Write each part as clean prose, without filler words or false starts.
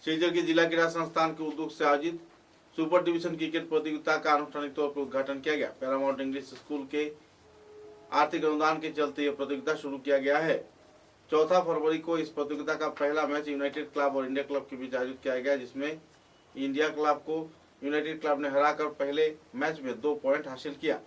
शिलचर के जिला क्रीड़ा संस्थान के उद्योग से आयोजित सुपर डिवीजन क्रिकेट प्रतियोगिता का आनुष्ठानिक तौर पर उद्घाटन किया गया। पैरामाउंट इंग्लिश स्कूल के आर्थिक अनुदान के चलते यह प्रतियोगिता शुरू किया गया है। 4 फरवरी को इस प्रतियोगिता का पहला मैच यूनाइटेड क्लब और इंडिया क्लब के बीच आयोजित किया गया, जिसमें इंडिया क्लब को यूनाइटेड क्लब ने हराकर पहले मैच में 2 पॉइंट हासिल किया।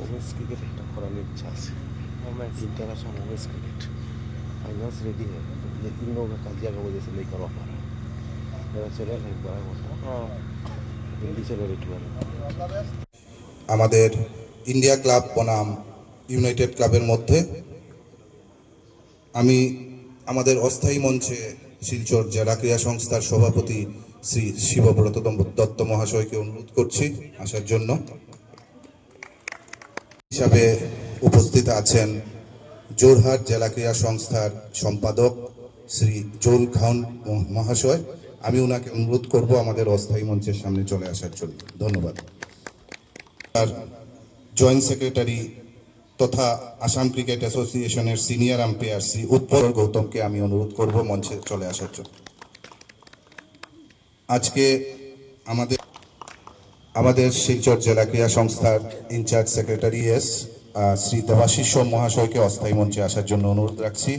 ওমেন্স ক্রিকেট একটা করার ইচ্ছা আছে। International omens cricket finance ready है। ये 3 लोगों का काजिया का वजह से नहीं करवा पा रहा। मेरा चले नहीं पा रहा, जल्दी चले रेडी वाले। আমাদের ইন্ডিয়া ক্লাব বনাম ইউনাইটেড ক্লাবের মধ্যে আমি আমাদের অস্থায়ী মঞ্চে শিলচর জেলা ক্রীড়া সংস্থার সভাপতি শ্রী শিবব্রত দত্ত মহাশয়কে অনুরোধ করছি আসার জন্য। হিসাবে উপস্থিত আছেন জোরহাট জেলা ক্রীড়া সংস্থার সম্পাদক শ্রী জোল খান মহাশয়। আমি ওনাকে অনুরোধ করব আমাদের অস্থায়ী মঞ্চের সামনে চলে আসার জন্য। ধন্যবাদ। আর জয়েন্ট সেক্রেটারি তথা আসাম ক্রিকেট অ্যাসোসিয়েশনের সিনিয়র আম্পায়ার শ্রী উৎপল গৌতমকে আমি অনুরোধ করব মঞ্চে চলে আসার জন্য। আজকে আমাদের শিলচর জেলা ক্রীড়া সংস্থার ইনচার্জ সেক্রেটারি শ্রী দেবাশিস সোম মহাশয়কে অস্থায়ী মঞ্চে আসার জন্য অনুরোধ রাখছি।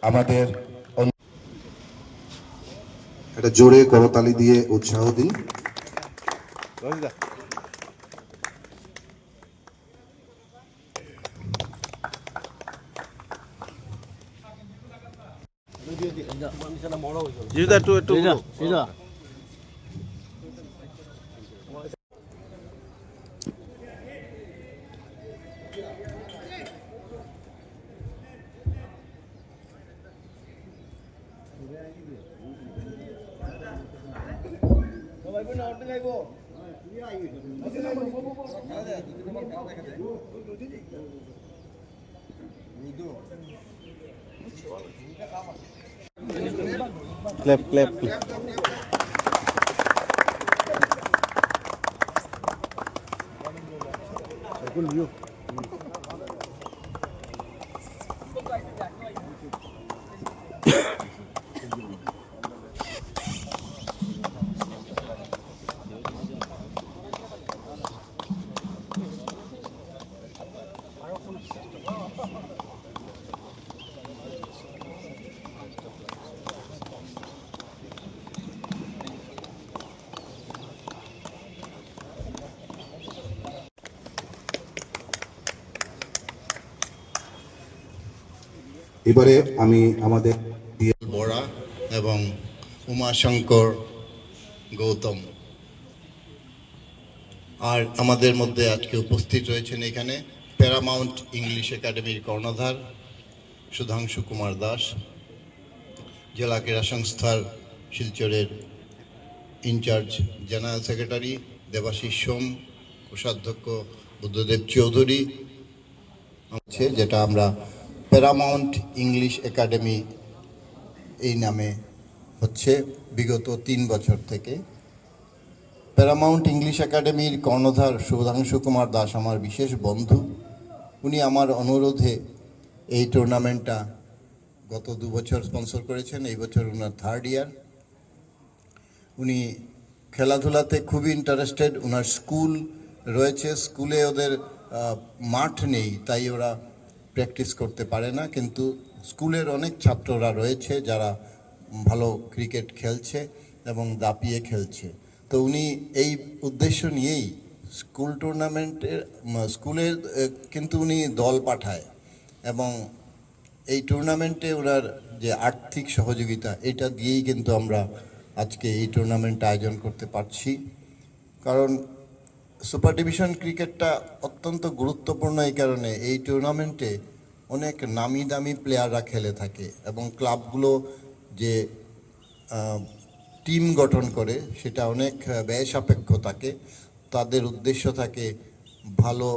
আমাদের একটা জোরে করতালি দিয়ে উৎসাহ দিন। क्लैप क्लैप এবারে আমি আমাদের বড়া এবং উমাশঙ্কর গৌতম আর আমাদের মধ্যে আজকে উপস্থিত রয়েছেন এখানে প্যারামাউন্ট ইংলিশ একাডেমির কর্ণধার সুধাংশু কুমার দাস, জেলা ক্রীড়া সংস্থার শিলচরের ইনচার্জ জেনারেল সেক্রেটারি দেবাশিস সোম, কোষাধ্যক্ষ বুদ্ধদেব চৌধুরী, যেটা আমরা প্যারামাউন্ট ইংলিশ একাডেমি এই নামে হচ্ছে বিগত 3 বছর থেকে। প্যারামাউন্ট ইংলিশ একাডেমির কর্ণধার সুধাংশু কুমার দাস আমার বিশেষ বন্ধু। উনি আমার অনুরোধে এই টুর্নামেন্টটা গত 2 বছর স্পন্সর করেছেন। এই বছর ওনার 3rd ইয়ার। উনি খেলাধুলাতে খুবই ইন্টারেস্টেড। ওনার স্কুল রয়েছে, স্কুলে ওদের মাঠ নেই, তাই ওরা প্র্যাকটিস করতে পারে না, কিন্তু স্কুলের অনেক ছাত্ররা রয়েছে যারা ভালো ক্রিকেট খেলছে এবং দাপিয়ে খেলছে। তো উনি এই উদ্দেশ্য নিয়েই স্কুল টুর্নামেন্টের স্কুলের কিন্তু উনি দল পাঠায় এবং এই টুর্নামেন্টে ওনার যে আর্থিক সহযোগিতা এটা দিয়েই কিন্তু আমরা আজকে এই টুর্নামেন্ট আয়োজন করতে পারছি। কারণ সুপার ডিভিশন ক্রিকেটটা অত্যন্ত গুরুত্বপূর্ণ এই কারণে এই টুর্নামেন্টে অনেক নামি দামি প্লেয়াররা খেলে থাকে এবং ক্লাবগুলো যে টিম গঠন করে সেটা অনেক ব্যয় সাপেক্ষ থাকে। তাদের উদ্দেশ্য থাকে ভালো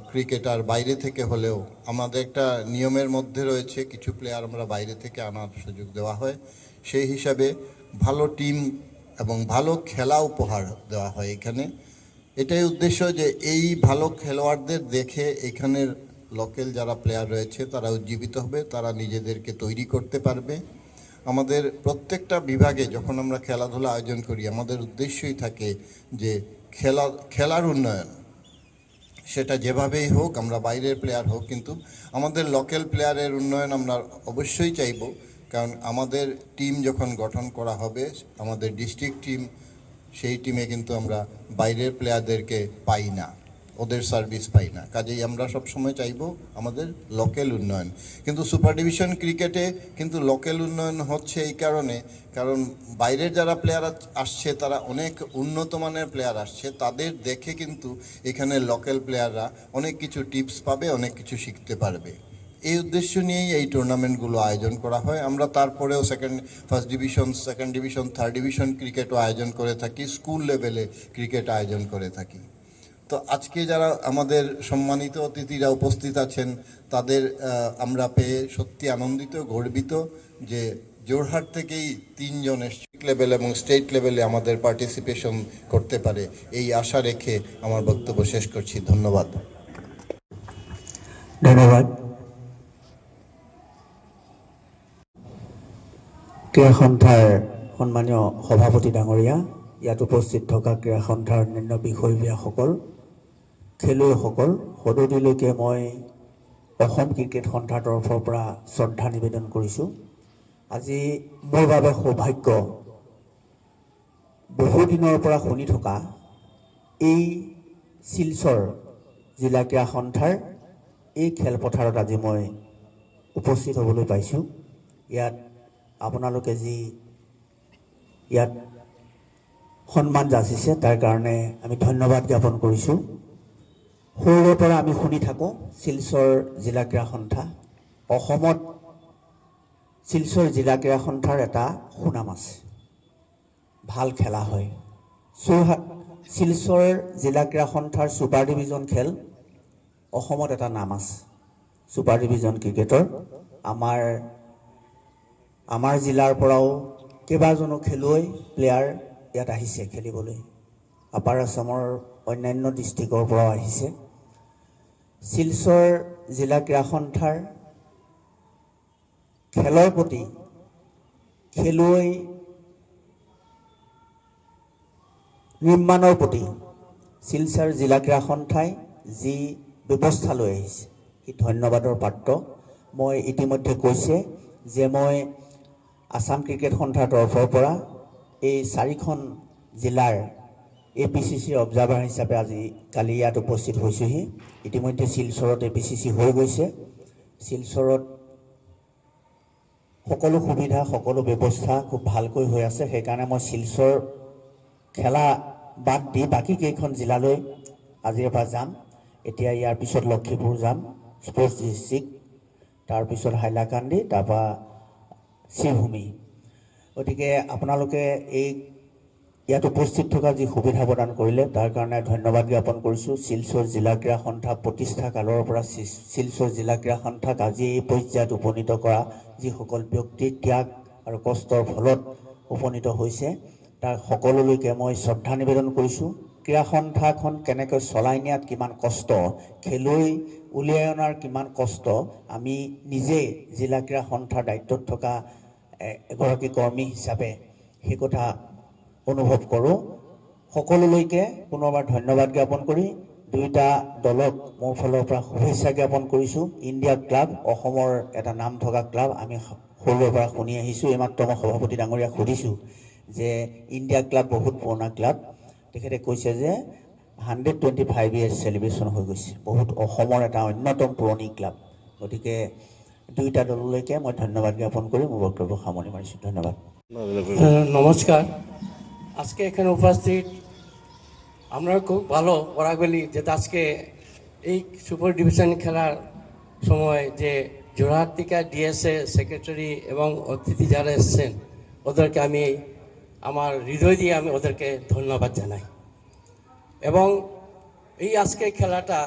ক্রিকেটার বাইরে থেকে হলেও আমাদের একটা নিয়মের মধ্যে রয়েছে কিছু প্লেয়ার আমরা বাইরে থেকে আনার সুযোগ দেওয়া হয়। সেই হিসাবে ভালো টিম এবং ভালো খেলা উপহার দেওয়া হয় এখানে। এটাই উদ্দেশ্য যে এই ভালো খেলোয়াড়দের দেখে এখানের লোকাল যারা প্লেয়ার রয়েছে তারা উজ্জীবিত হবে, তারা নিজেদেরকে তৈরি করতে পারবে। আমাদের প্রত্যেকটা বিভাগে যখন আমরা খেলাধুলা আয়োজন করি আমাদের উদ্দেশ্যই থাকে যে খেলার উন্নয়ন, সেটা যেভাবেই হোক, আমরা বাইরের প্লেয়ার হোক, কিন্তু আমাদের লোকাল প্লেয়ারের উন্নয়ন আমরা অবশ্যই চাইব। কারণ আমাদের টিম যখন গঠন করা হবে, আমাদের ডিস্ট্রিক্ট টিম, সেই টিমে কিন্তু আমরা বাইরের প্লেয়ারদেরকে পাই না, ওদের সার্ভিস পাই না। কাজেই আমরা সবসময় চাইব আমাদের লোকাল উন্নয়ন। কিন্তু সুপার ডিভিশন ক্রিকেটে কিন্তু লোকাল উন্নয়ন হচ্ছে এই কারণ বাইরের যারা প্লেয়ার আসছে তারা অনেক উন্নত মানের প্লেয়ার আসছে, তাদের দেখে কিন্তু এখানে লোকাল প্লেয়াররা অনেক কিছু টিপস পাবে, অনেক কিছু শিখতে পারবে। এই উদ্দেশ্য নিয়েই এই টুর্নামেন্টগুলো আয়োজন করা হয়। আমরা তারপরেও first division, second division, third division ক্রিকেটও আয়োজন করে থাকি, স্কুল লেভেলে ক্রিকেট আয়োজন করে থাকি। তো আজকে যারা আমাদের সম্মানিত অতিথিরা উপস্থিত আছেন তাদের আমরা পেয়ে সত্যি আনন্দিত, গর্বিত যে জোরহাট থেকেই 3 জন ডিস্ট্রিক্ট লেভেল এবং স্টেট লেভেলে আমাদের পার্টিসিপেশন করতে পারে, এই আশা রেখে আমার বক্তব্য শেষ করছি। ধন্যবাদ। ধন্যবাদ। ক্ৰীড়া সন্থাৰ সন্মানীয় সভাপতি ডাঙৰীয়া, ইয়াত উপস্থিত থকা ক্ৰীড়া সন্থাৰ অন্যান্য বিষয়ববীয়াসকল, খেলুৱৈসকল, সদৌদিলৈকে মই অসম ক্ৰিকেট সন্থাৰ তৰফৰ পৰা শ্ৰদ্ধা নিবেদন কৰিছোঁ। আজি মোৰ বাবে সৌভাগ্য, বহুদিনৰ পৰা শুনি থকা এই শিলচৰ জিলা ক্ৰীড়া সন্থাৰ এই খেলপথাৰত আজি মই উপস্থিত হ'বলৈ পাইছোঁ। ইয়াত আপোনালোকে যি ইয়াত সন্মান যাচিছে তাৰ কাৰণে আমি ধন্যবাদ জ্ঞাপন কৰিছোঁ। সৰুৰে পৰা আমি শুনি থাকোঁ শিলচৰ জিলা ক্ৰীড়া সন্থা, অসমত শিলচৰ জিলা ক্ৰীড়া সন্থাৰ এটা সুনাম আছে, ভাল খেলা হয়। শিলচৰ জিলা ক্ৰীড়া সন্থাৰ ছুপাৰ ডিভিজন খেল অসমত এটা নাম আছে, ছুপাৰ ডিভিজন ক্ৰিকেটৰ। আমাৰ জিলাৰ পৰাও কেইবাজনো খেলুৱৈ প্লেয়াৰ ইয়াত আহিছে খেলিবলৈ, আপাৰ আছামৰ অন্যান্য ডিষ্ট্ৰিক্টৰ পৰাও আহিছে। শিলচৰ জিলা ক্ৰীড়া সন্থাৰ খেলৰ প্ৰতি খেলুৱৈ নিৰ্মাণৰ প্ৰতি শিলচৰ জিলা ক্ৰীড়া সন্থাই যি ব্যৱস্থা লৈ আহিছে সি ধন্যবাদৰ পাত্ৰ। মই ইতিমধ্যে কৈছে যে মই আসাম ক্ৰিকেট সন্থাৰ তৰফৰ পৰা এই 4খন জিলাৰ APCC অবজাৰ্ভাৰ হিচাপে আজি কালি ইয়াত উপস্থিত হৈছোহি। ইতিমধ্যে শিলচৰত APCC হৈ গৈছে। শিলচৰত সকলো সুবিধা, সকলো ব্যৱস্থা খুব ভালকৈ হৈ আছে। সেইকাৰণে মই শিলচৰ খেলা বাদ দি বাকী কেইখন জিলালৈ আজিৰ পৰা যাম। এতিয়া ইয়াৰ পিছত লক্ষীপুৰ যাম, স্পৰ্টছ ডিষ্ট্ৰিক্ট, তাৰপিছত হাইলাকান্দি, তাৰপৰা শ্ৰীভূমি। গতিকে আপোনালোকে ইয়াত উপস্থিত থকা যি সুবিধা প্ৰদান কৰিলে তাৰ কাৰণে ধন্যবাদ জ্ঞাপন কৰিছোঁ। শিলচৰ জিলা ক্ৰীড়া সন্থা প্ৰতিষ্ঠা কালৰ পৰা শিলচৰ জিলা ক্ৰীড়া সন্থাক আজি এই পৰ্যায়ত উপনীত কৰা যিসকল ব্যক্তিৰ ত্যাগ আৰু কষ্টৰ ফলত উপনীত হৈছে তাৰ সকলোলৈকে মই শ্ৰদ্ধা নিবেদন কৰিছোঁ। ক্ৰীড়া সন্থাখন কেনেকৈ চলাই নিয়াত কিমান কষ্ট, খেলুৱৈ উলিয়াই অনাৰ কিমান কষ্ট আমি নিজে জিলা ক্ৰীড়া সন্থাৰ দায়িত্বত থকা এগৰাকী কৰ্মী হিচাপে সেই কথা অনুভৱ কৰোঁ। সকলোলৈকে পুনৰবাৰ ধন্যবাদ জ্ঞাপন কৰি দুয়োটা দলক মোৰ ফালৰ পৰা শুভেচ্ছা জ্ঞাপন কৰিছোঁ। ইণ্ডিয়া ক্লাব অসমৰ এটা নাম থকা ক্লাব, আমি সৰুৰে পৰা শুনি আহিছোঁ। এইমাত্ৰ মই সভাপতি ডাঙৰীয়াক সুধিছোঁ যে ইণ্ডিয়া ক্লাব বহুত পুৰণা ক্লাব, তেখেতে কৈছে যে 125 years চেলিব্ৰেশ্যন হৈ গৈছে, বহুত অসমৰ এটা অন্যতম পুৰণি ক্লাব। গতিকে দুয়োটা দললৈকে মই ধন্যবাদ জ্ঞাপন কৰি মোৰ বক্তব্য সামৰণি মাৰিছোঁ। ধন্যবাদ। নমস্কার। আজকে এখানে উপস্থিত আমরা খুব ভালো ওরাগুলি যে আজকে এই সুপার ডিভিশন খেলার সময় যে জোরহাট থেকে ডিএসএ সেক্রেটারি এবং অতিথি যারা এসেছেন ওদেরকে আমি আমার হৃদয় দিয়ে আমি ওদেরকে ধন্যবাদ জানাই। এবং এই আজকে খেলাটা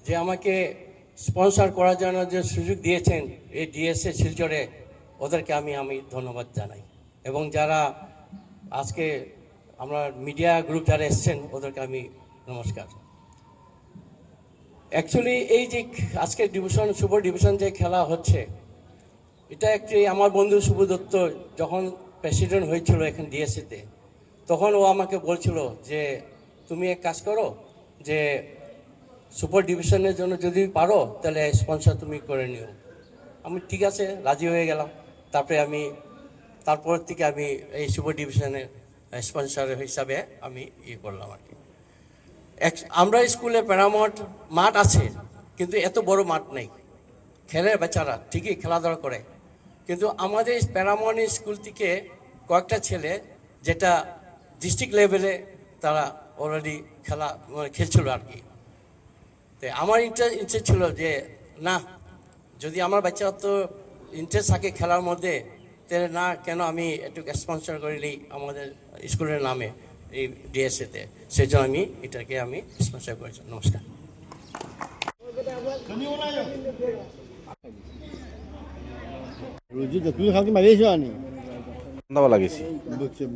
যে আমাকে স্পন্সর করার জন্য যে সুযোগ দিয়েছেন এই ডিএসএ শিলচরে, ওদেরকে আমি ধন্যবাদ জানাই। এবং যারা আজকে আমরা মিডিয়া গ্রুপ যারা এসছেন ওদেরকে আমি নমস্কার। অ্যাকচুয়ালি এই যে আজকে ডিভিশন সুপার ডিভিশন যে খেলা হচ্ছে, এটা একটি আমার বন্ধু শুভ দত্ত যখন প্রেসিডেন্ট হয়েছিল এখানে ডিএসসিতে, তখন ও আমাকে বলছিল যে তুমি এক কাজ করো, যে সুপার ডিভিশনের জন্য যদি পারো তাহলে স্পন্সর তুমি করে নিও। আমি ঠিক আছে রাজি হয়ে গেলাম। তারপর থেকে আমি এই সুপার ডিভিশনের স্পন্সর হিসাবে আমি করলাম আর কি। আমরা স্কুলে প্যারামাউন্ট মাঠ আছে, কিন্তু এত বড় মাঠ নেই। খেলে বাচ্চারা ঠিকই খেলাধুলা করে, কিন্তু আমাদের প্যারামাউন্ট স্কুল থেকে কয়েকটা ছেলে যেটা ডিস্ট্রিক্ট লেভেলে তারা অলরেডি খেলছিল আর কি। তো আমার ইন্টারেস্ট ছিল যে না, যদি আমার বাচ্চা তো ইন্টারেস্ট থাকে খেলার মধ্যে, তাহলে না কেন আমি একটু স্পন্সর করে নিই আমাদের স্কুলের নামে এই ডিএসসিতে। সেই জন্য আমি এটাকে স্পন্সর করেছি। নমস্কার। 로즈도 그거 하기 말이야 아니. দাবা লাগিয়েছি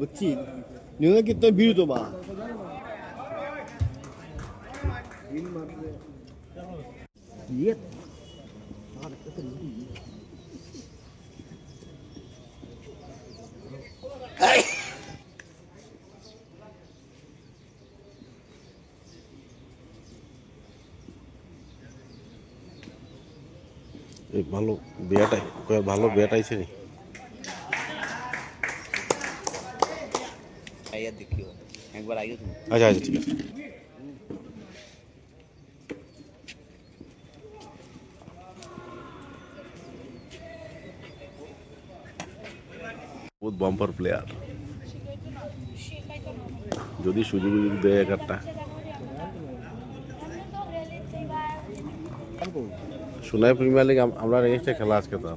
멋지. 너네 그때 비유도 봐. 예. এই ভালো বিয়াটাই ভালো বিয়াটাইছে রে आइए देखियो एक बार आइए तुम। আচ্ছা আচ্ছা ঠিক আছে বহুত বাম্পার প্লেয়ার যদি সুযোগ দেয় একটা সোনাই প্রিমিয়ার লিগ আমরা এগেইনস্টে খেলা আজকে তো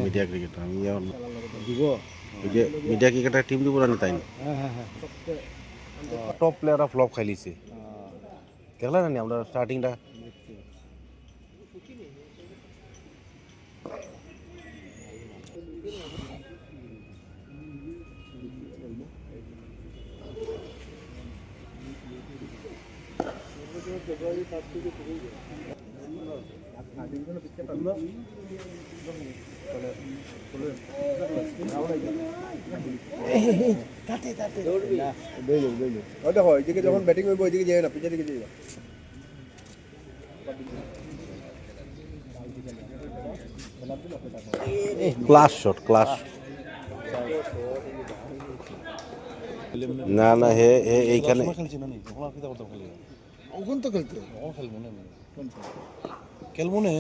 মিডিয়া ক্রিকেটার আমি ওই যে মিডিয়া ক্রিকেটার টিম দিব না তাই টপ প্লেয়াররা ফ্লপ খাইলিছে দেখলা না আমরা স্টার্টিংটা দেখো এইদিকে যখন ব্যাটিং হইব ওইদিকে যাই না, পিছের দিকে যাই না। ক্লাস শট ক্লাস না না হে এইখানে ওখান তো খেলতে খেলবো না